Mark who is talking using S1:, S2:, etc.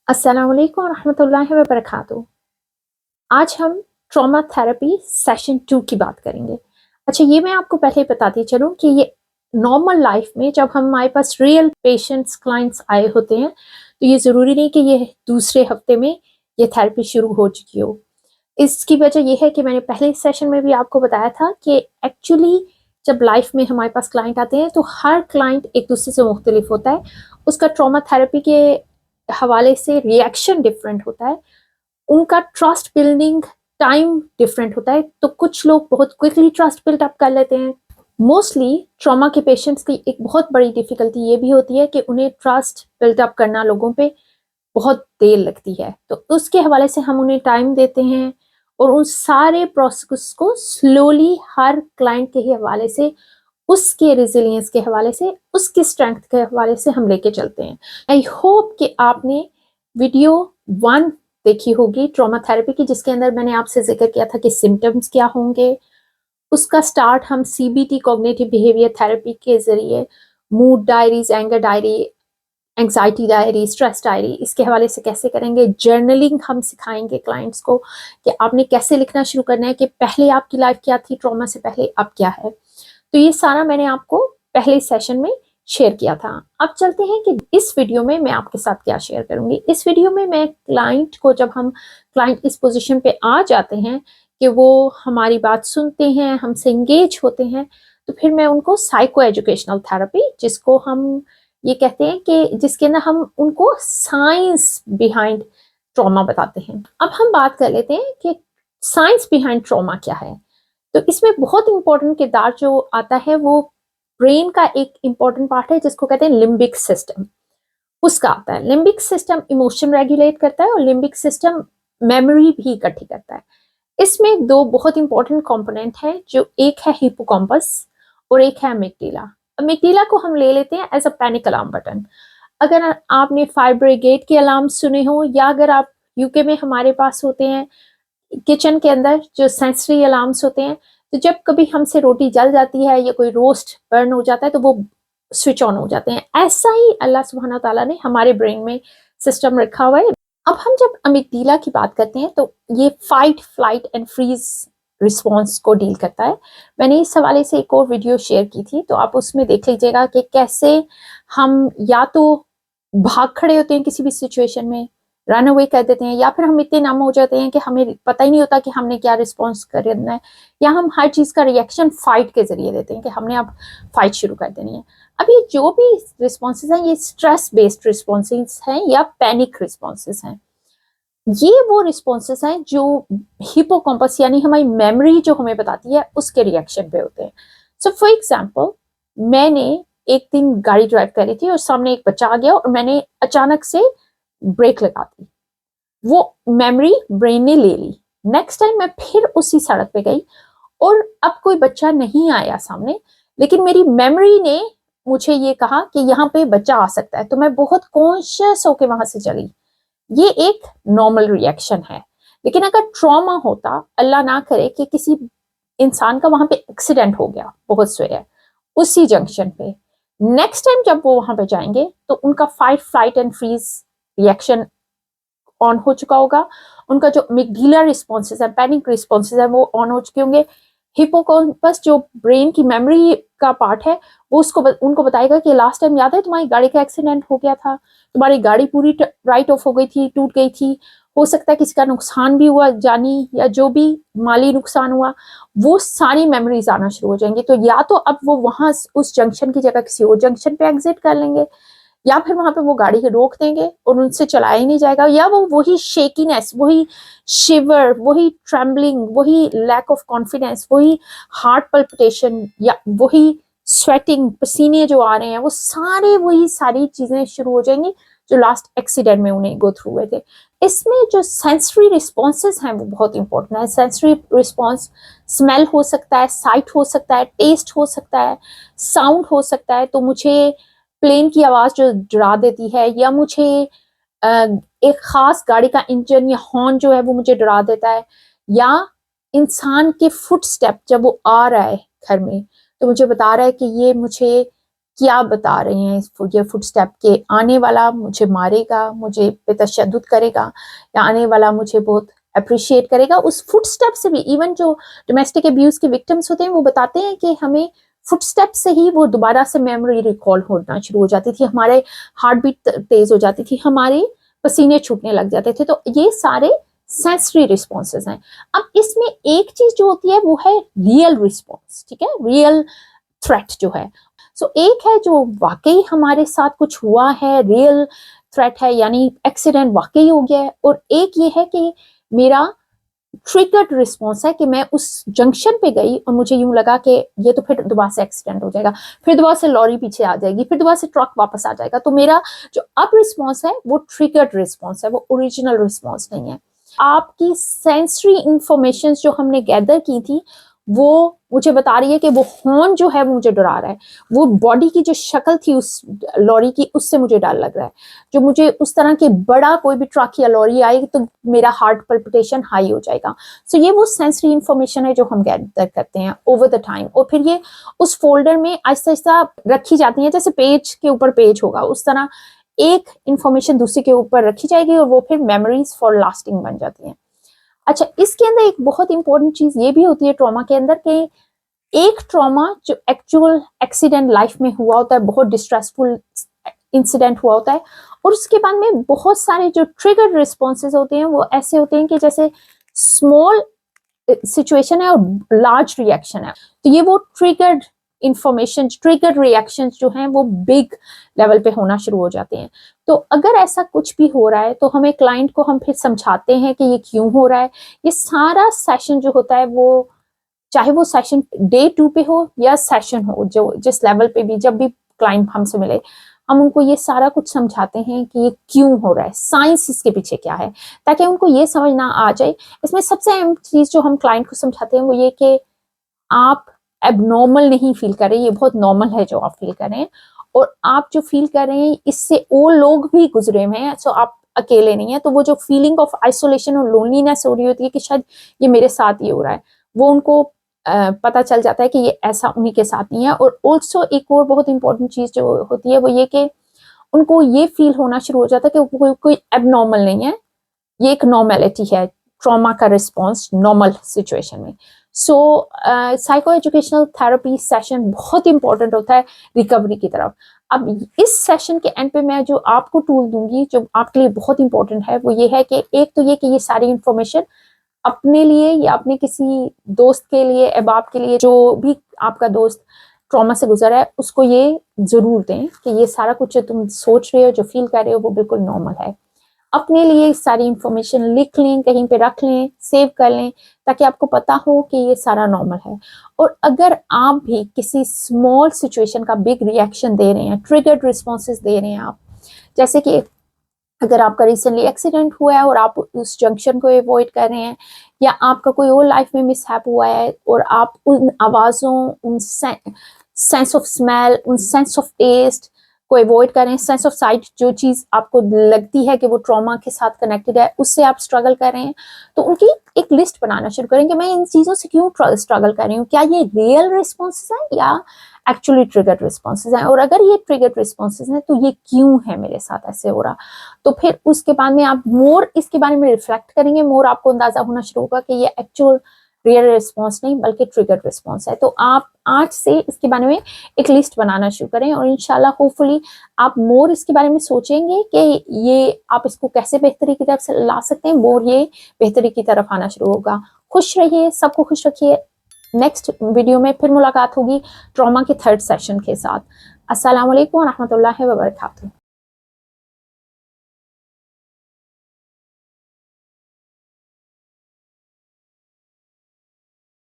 S1: अस्सलाम वालेकुम रहमतुल्लाहि व बरकातुहू। आज हम ट्रॉमा थेरेपी सेशन 2 की बात करेंगे। अच्छा, ये मैं आपको पहले बताती चलूँ कि ये नॉर्मल लाइफ में जब हमारे पास रियल पेशेंट्स क्लाइंट्स आए होते हैं, तो ये ज़रूरी नहीं कि ये दूसरे हफ्ते में ये थेरेपी शुरू हो चुकी हो। इसकी वजह ये है कि मैंने पहले सेशन में भी आपको बताया था कि एक्चुअली जब लाइफ में हमारे पास क्लाइंट आते हैं तो हर क्लाइंट एक दूसरे से मुख्तलिफ होता है। उसका ट्रॉमा थेरेपी के हवाले से रिएक्शन डिफरेंट होता है, उनका ट्रस्ट बिल्डिंग टाइम डिफरेंट होता है। तो कुछ लोग बहुत क्विकली ट्रस्ट बिल्ड अप कर लेते हैं। मोस्टली ट्रॉमा के पेशेंट्स की एक बहुत बड़ी डिफिकल्टी ये भी होती है कि उन्हें ट्रस्ट बिल्ड अप करना लोगों पे बहुत देर लगती है। तो उसके हवाले से हम उन्हें टाइम देते हैं और उन सारे प्रोसेस को स्लोली हर क्लाइंट के हवाले से, उसके रेजिलियंस के हवाले से, उसकी स्ट्रेंथ के हवाले से हम लेके चलते हैं। आई होप कि आपने वीडियो 1 देखी होगी ट्रॉमा थेरेपी की, जिसके अंदर मैंने आपसे जिक्र किया था कि सिम्टम्स क्या होंगे। उसका स्टार्ट हम सीबीटी कॉग्निटिव बिहेवियर थेरेपी के जरिए mood diaries, anger diary, anxiety diary, stress diary, इसके हवाले से कैसे करेंगे। जर्नलिंग हम सिखाएंगे क्लाइंट्स को कि आपने कैसे लिखना शुरू करना है कि पहले आपकी लाइफ क्या थी, ट्रॉमा से पहले अब क्या है। तो ये सारा मैंने आपको पहले सेशन में शेयर किया था। अब चलते हैं कि इस वीडियो में मैं आपके साथ क्या शेयर करूंगी। इस वीडियो में मैं क्लाइंट को, जब हम क्लाइंट इस पोजीशन पे आ जाते हैं कि वो हमारी बात सुनते हैं, हमसे इंगेज होते हैं, तो फिर मैं उनको साइको एजुकेशनल थेरेपी, जिसको हम ये कहते हैं कि जिसके अंदर हम उनको साइंस बिहाइंड ट्रॉमा बताते हैं। अब हम बात कर लेते हैं कि साइंस बिहाइंड ट्रॉमा क्या है। तो इसमें बहुत इंपॉर्टेंट किरदार जो आता है वो ब्रेन का एक इंपॉर्टेंट पार्ट है जिसको कहते हैं लिम्बिक सिस्टम, उसका आता है। लिम्बिक सिस्टम इमोशन रेगुलेट करता है और लिम्बिक सिस्टम मेमोरी भी इकट्ठी करता है। इसमें दो बहुत इंपॉर्टेंट कंपोनेंट है, जो एक है हिपोकैम्पस और एक है अमिगडाला। अमिगडाला को हम ले लेते हैं as a panic alarm button. अगर आपने फायर ब्रिगेड के अलार्म सुने हो, या अगर आप यूके में हमारे पास होते हैं किचन के अंदर जो सेंसरी अलार्म्स होते हैं, तो जब कभी हमसे रोटी जल जाती है या कोई रोस्ट बर्न हो जाता है तो वो स्विच ऑन हो जाते हैं। ऐसा ही अल्लाह सुब्हाना ताला ने हमारे ब्रेन में सिस्टम रखा हुआ है। अब हम जब अमिगडाला की बात करते हैं तो ये fight, flight and freeze response को डील करता है। मैंने इस हवाले से एक और वीडियो शेयर की थी, तो आप उसमें देख लीजिएगा कि कैसे हम या तो भाग खड़े होते हैं किसी भी सिचुएशन में, रन अवे कर देते हैं, या फिर हम इतने नम हो जाते हैं कि हमें पता ही नहीं होता कि हमने क्या रिस्पॉन्स करना है, या हम हर चीज का रिएक्शन फाइट के जरिए देते हैं कि हमने अब फाइट शुरू कर देनी है। अब ये जो भी रिस्पॉन्सेज हैं, ये स्ट्रेस बेस्ड रिस्पॉन्सेज हैं या पैनिक रिस्पॉन्सेज हैं। ये वो रिस्पॉन्सेज हैं जो हिपोकैम्पस यानी हमारी मेमोरी जो हमें बताती है उसके रिएक्शन पे होते हैं। सो फॉर एग्जाम्पल, मैंने एक दिन गाड़ी ड्राइव कर रही थी और सामने एक बच्चा आ गया और मैंने अचानक से ब्रेक लगा दी। वो मेमोरी ब्रेन ने ले ली। नेक्स्ट टाइम मैं फिर उसी सड़क पे गई और अब कोई बच्चा नहीं आया सामने, लेकिन मेरी मेमोरी ने मुझे ये कहा कि यहाँ पे बच्चा आ सकता है, तो मैं बहुत कॉन्शियस होके वहां से चली। ये एक नॉर्मल रिएक्शन है। लेकिन अगर ट्रॉमा होता, अल्लाह ना करे कि किसी इंसान का वहां पे एक्सीडेंट हो गया बहुत सवेरे उसी जंक्शन पे, नेक्स्ट टाइम जब वो वहां पे जाएंगे तो उनका fight, flight and freeze reaction on हो चुका होगा। उनका जो अमिगडाला रिस्पॉन्सेज है, पैनिक रिस्पॉन्सेज है, वो ऑन हो चुके होंगे। हिपोकैम्पस जो ब्रेन की मेमोरी का पार्ट है, वो उनको बताएगा कि लास्ट टाइम याद है तुम्हारी गाड़ी का एक्सीडेंट हो गया था, तुम्हारी गाड़ी पूरी राइट ऑफ हो गई थी, टूट गई थी, हो सकता है किसी का नुकसान भी हुआ, जानी या जो भी माली नुकसान हुआ, वो सारी मेमोरीज आना शुरू हो जाएंगी। तो या तो अब वो वहां उस जंक्शन की जगह किसी और जंक्शन पे एग्जिट कर लेंगे, या फिर वहां पे वो गाड़ी को रोक देंगे और उनसे चलाया ही नहीं जाएगा, या वो वही शेकीनेस, वही शिवर, वही ट्रेम्बलिंग, वही लैक ऑफ कॉन्फिडेंस, वही हार्ट पल्पिटेशन, या वही स्वेटिंग, पसीने जो आ रहे हैं, वो सारे वही सारी चीजें शुरू हो जाएंगी जो लास्ट एक्सीडेंट में उन्हें गो थ्रू हुए थे। इसमें जो सेंसरी रिस्पॉन्सेज हैं वो बहुत इंपॉर्टेंट है। सेंसरी रिस्पॉन्स स्मेल हो सकता है, साइट हो सकता है, टेस्ट हो सकता है, साउंड हो सकता है। तो मुझे प्लेन की आवाज जो डरा देती है, या मुझे एक खास गाड़ी का इंजन या हॉर्न जो है वो मुझे डरा देता है, या इंसान के फुट स्टेप जब वो आ रहा है घर में तो मुझे बता रहा है कि ये मुझे क्या बता रहे हैं ये फुटस्टेप के, आने वाला मुझे मारेगा, मुझे पे तशद्दुद करेगा, या आने वाला मुझे बहुत अप्रिशिएट करेगा। उस फुटस्टेप से भी इवन जो डोमेस्टिक अब्यूज के विक्टिम्स होते हैं वो बताते हैं कि हमें फुटस्टेप से ही वो दोबारा से मेमोरी रिकॉल होना शुरू हो जाती थी, हमारे हार्ट बीट तेज हो जाती थी, हमारे पसीने छूटने लग जाते थे। तो ये सारे सेंसरी रिस्पॉन्सेज हैं। अब इसमें एक चीज जो होती है वो है रियल रिस्पॉन्स, ठीक है, रियल थ्रेट जो है। सो एक है जो वाकई हमारे साथ कुछ हुआ है, रियल थ्रेट है, यानी एक्सीडेंट वाकई हो गया है, और एक ये है कि मेरा ट्रिगर्ड रिस्पॉन्स है कि मैं उस जंक्शन पे गई और मुझे यूं लगा कि ये तो फिर दोबारा से एक्सीडेंट हो जाएगा, फिर दोबारा से लॉरी पीछे आ जाएगी, फिर दोबारा से ट्रक वापस आ जाएगा। तो मेरा जो अब रिस्पॉन्स है वो ट्रिगर्ड रिस्पॉन्स है, वो ओरिजिनल रिस्पॉन्स नहीं है। आपकी सेंसरी इंफॉर्मेशन जो हमने गैदर की थी वो मुझे बता रही है कि वो हॉर्न जो है मुझे डरा रहा है, वो बॉडी की जो शक्ल थी उस लॉरी की उससे मुझे डर लग रहा है, जो मुझे उस तरह के बड़ा कोई भी ट्रक या लॉरी आएगी तो मेरा हार्ट पल्पिटेशन हाई हो जाएगा। सो ये वो सेंसरी इंफॉर्मेशन है जो हम गैदर करते हैं ओवर द टाइम, और फिर ये उस फोल्डर में आहिस्ता आहिस्ता रखी जाती है, जैसे पेज के ऊपर पेज होगा उस तरह एक इंफॉर्मेशन दूसरे के ऊपर रखी जाएगी और वो फिर मेमोरीज फॉर लास्टिंग बन जाती हैं। अच्छा, इसके अंदर एक बहुत इंपॉर्टेंट चीज ये भी होती है ट्रॉमा के अंदर कि एक ट्रॉमा जो एक्चुअल एक्सीडेंट लाइफ में हुआ होता है, बहुत डिस्ट्रेसफुल इंसिडेंट हुआ होता है, और उसके बाद में बहुत सारे जो ट्रिगर्ड रिस्पॉन्सेज होते हैं वो ऐसे होते हैं कि जैसे स्मॉल सिचुएशन है और लार्ज रिएक्शन है। तो ये वो ट्रिगर्ड इंफॉर्मेशन, ट्रिगर्ड रिएक्शंस जो हैं वो बिग लेवल पे होना शुरू हो जाते हैं। तो अगर ऐसा कुछ भी हो रहा है तो हमें क्लाइंट को हम फिर समझाते हैं कि ये क्यों हो रहा है। ये सारा सेशन जो होता है वो चाहे वो सेशन डे 2 पे हो या सेशन हो जो जिस लेवल पे भी, जब भी क्लाइंट हमसे मिले हम उनको ये सारा कुछ समझाते हैं कि ये क्यों हो रहा है, साइंस इसके पीछे क्या है, ताकि उनको ये समझना आ जाए। इसमें सबसे अहम चीज जो हम क्लाइंट को समझाते हैं वो ये कि आप एबनॉर्मल नहीं फील कर रहे, ये बहुत नॉर्मल है जो आप फील कर रहे हैं, और आप जो फील कर रहे हैं इससे वो लोग भी गुजरे हुए हैं, सो आप अकेले नहीं है। तो वो जो फीलिंग ऑफ आइसोलेशन और लोनलीनेस हो रही होती है कि शायद ये मेरे साथ ही हो रहा है, वो उनको पता चल जाता है कि ये ऐसा उन्हीं के साथ नहीं है। और ऑल्सो एक और बहुत इंपॉर्टेंट चीज जो होती है वो ये कि उनको ये फील होना शुरू हो जाता है कि कोई एबनॉर्मल नहीं है, ये एक नॉर्मेलिटी है, ट्रॉमा का रिस्पॉन्स नॉर्मल सिचुएशन में। सो साइको एजुकेशनल थेरेपी सेशन बहुत इंपॉर्टेंट होता है रिकवरी की तरफ। अब इस सेशन के एंड पे मैं जो आपको टूल दूंगी जो आपके लिए बहुत इंपॉर्टेंट है वो ये है कि एक तो ये कि ये सारी इंफॉर्मेशन अपने लिए या अपने किसी दोस्त के लिए, अहबाब के लिए, जो भी आपका दोस्त ट्रॉमा से गुजरा है उसको ये जरूर दें कि ये सारा कुछ जो तुम सोच रहे हो, जो फील कर रहे हो वो बिल्कुल नॉर्मल है। अपने लिए सारी इंफॉर्मेशन लिख लें, कहीं पे रख लें, सेव कर लें, ताकि आपको पता हो कि ये सारा नॉर्मल है। और अगर आप भी किसी स्मॉल सिचुएशन का बिग रिएक्शन दे रहे हैं, ट्रिगर्ड रिस्पॉन्सेज दे रहे हैं आप, जैसे कि अगर आपका रिसेंटली एक्सीडेंट हुआ है और आप उस जंक्शन को अवॉइड कर रहे हैं, या आपका कोई और लाइफ में मिसहैप हुआ है और आप उन आवाज़ों, उन सेंस ऑफ स्मेल, उन सेंस ऑफ टेस्ट को अवॉइड करें, सेंस ऑफ साइट जो चीज़ आपको लगती है कि वो ट्रॉमा के साथ कनेक्टेड है उससे आप स्ट्रगल कर रहे हैं, तो उनकी एक लिस्ट बनाना शुरू करें कि मैं इन चीज़ों से क्यों स्ट्रगल कर रही हूँ, क्या ये रियल रिस्पॉन्सेज हैं या एक्चुअली ट्रिगर्ड रिस्पॉन्सेज हैं, और अगर ये ट्रिगर्ड रिस्पॉन्सेज हैं तो ये क्यों है मेरे साथ ऐसे हो रहा। तो फिर उसके बाद में आप मोर इसके बारे में रिफ्लेक्ट करेंगे, मोर आपको अंदाजा होना शुरू होगा कि ये एक्चुअल रियल रिस्पॉन्स नहीं बल्कि ट्रिगर्ड रिस्पॉन्स है। तो आप आज से इसके बारे में एक लिस्ट बनाना शुरू करें और इंशाल्लाह होपफुली आप मोर इसके बारे में सोचेंगे कि ये आप इसको कैसे बेहतरी की तरफ से ला सकते हैं, मोर ये बेहतरी की तरफ आना शुरू होगा। खुश रहिए, सबको खुश रखिए। नेक्स्ट वीडियो में फिर मुलाकात होगी ट्रॉमा के थर्ड सेशन के साथ। अस्सलाम वालेकुम व रहमतुल्लाहि व बरकातहू।